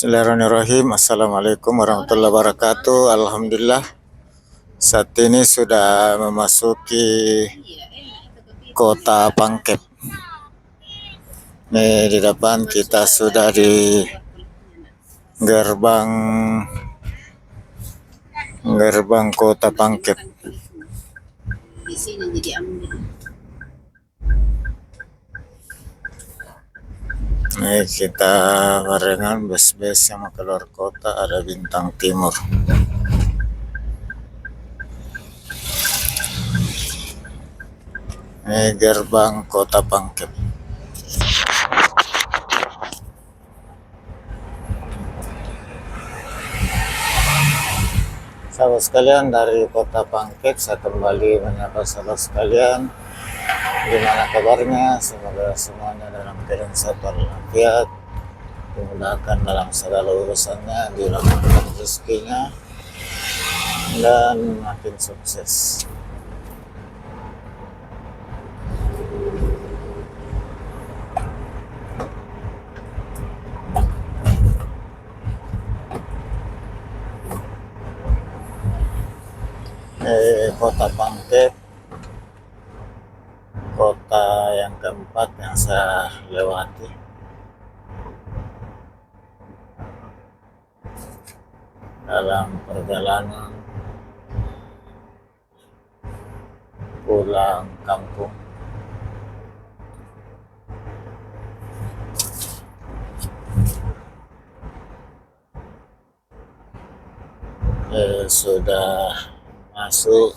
Bismillahirrahmanirrahim. Assalamualaikum warahmatullahi wabarakatuh. Alhamdulillah, saat ini sudah memasuki kota Pangkep. Nih di depan kita sudah di gerbang gerbang kota Pangkep. Nih kita barengan bus-bus yang mau keluar kota, ada Bintang Timur. Ini gerbang kota Pangkep. Sahabat sekalian, dari kota Pangkep saya kembali menyapa sahabat sekalian. Gimana kabarnya? Semoga semuanya dalam keadaan sehat walafiat, dimudahkan dalam segala urusannya, dilapangkan rezekinya, dan makin sukses. Kota Pangkep, kota yang keempat yang saya lewati. Dalam perjalanan pulang kampung. Sudah masuk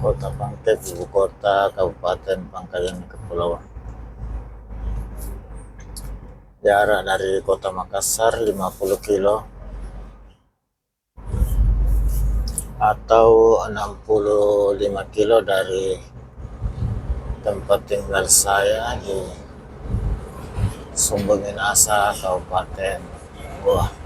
kota Pangkep, ibu kota Kabupaten Pangkalan Kepulauan. Jarak dari kota Makassar 50 kilo atau 65 kilo dari tempat tinggal saya di Sumbingin Asa, Kabupaten Goa.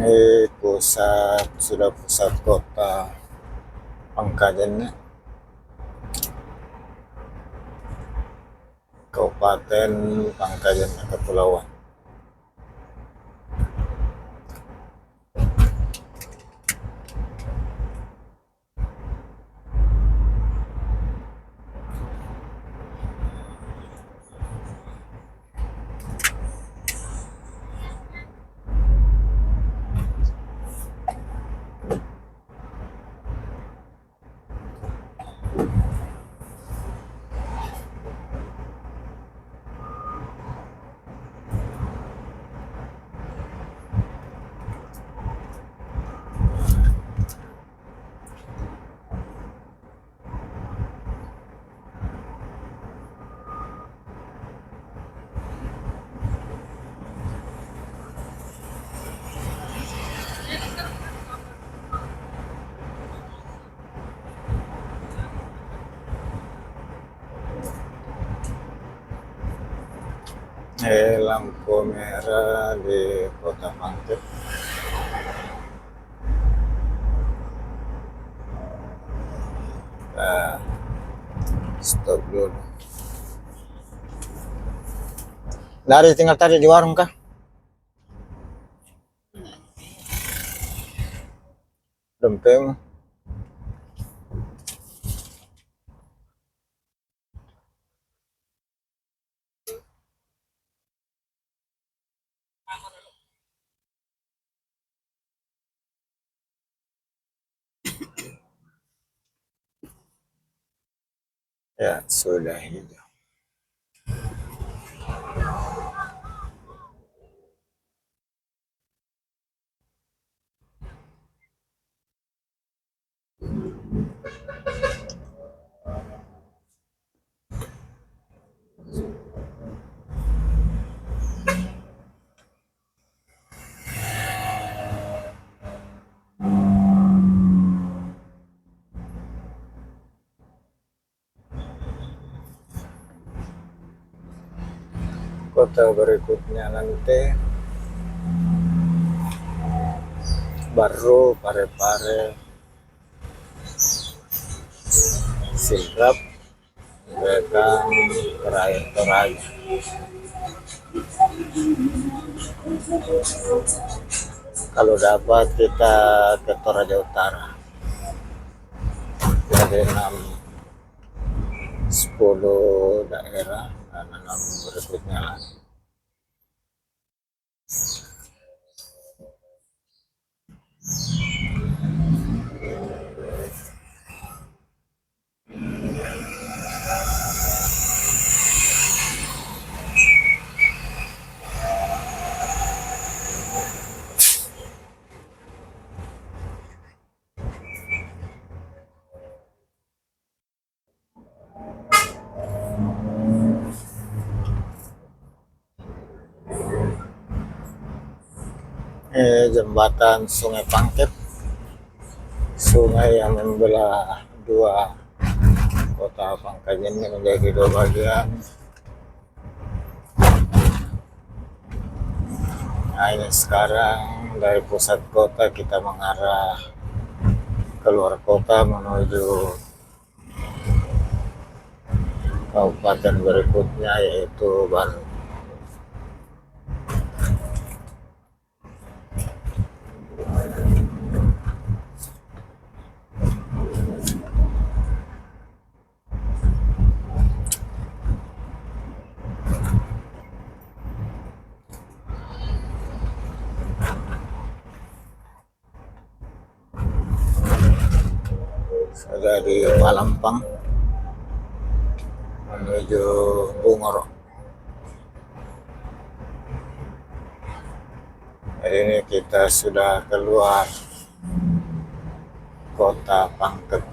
Ini sudah pusat kota Pangkalan, Kabupaten Pangkalan Kepulauan. Lampu merah di kota Pangkep. Stop dulu. Dari tinggal tadi di warung kah? Dempeng. Ya, sudah hijau. Kota berikutnya nanti baru Parepare, Sidrap, mereka terakhir Toraja. Kalau dapat kita ke Toraja Utara. Jadi 10 daerah dan 6 berikutnya lagi. Jembatan Sungai Pangkep, sungai yang membelah dua kota Pangkajen ini menjadi dua bagian. Nah, ini sekarang dari pusat kota kita mengarah keluar kota menuju kabupaten berikutnya, yaitu Bandung. Sudah di Palampang menuju Bungoro. Hari ini kita sudah keluar kota Pangkep.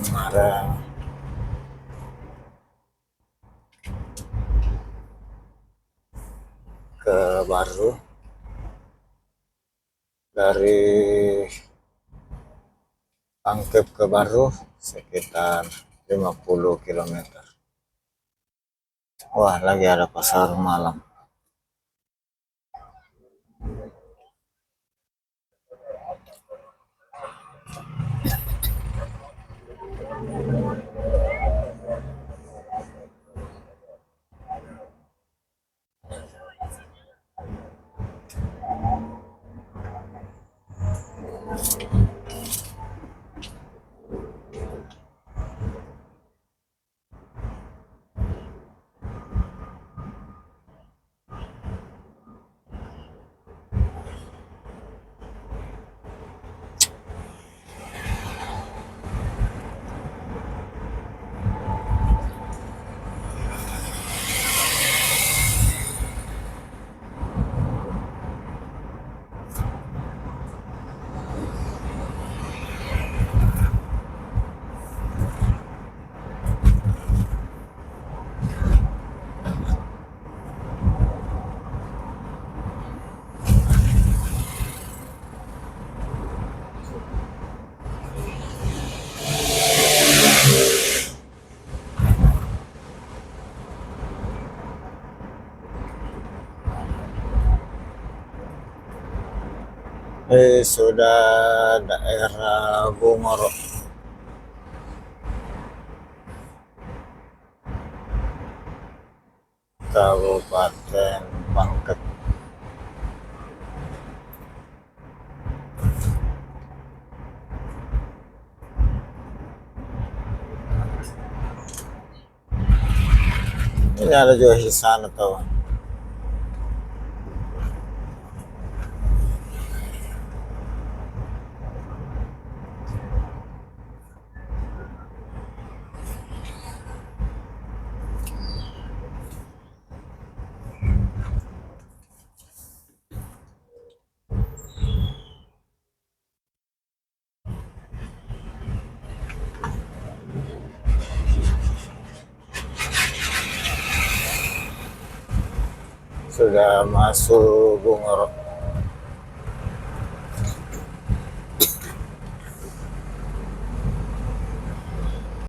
Mengarah ke Baru. Dari Pangkep ke Baru sekitar 50 km. Wah, lagi ada pasar malam. Sudah daerah Bungoro. Kabupaten Pangkep. Ini ada juga di sana tuh. sudah masuk bunga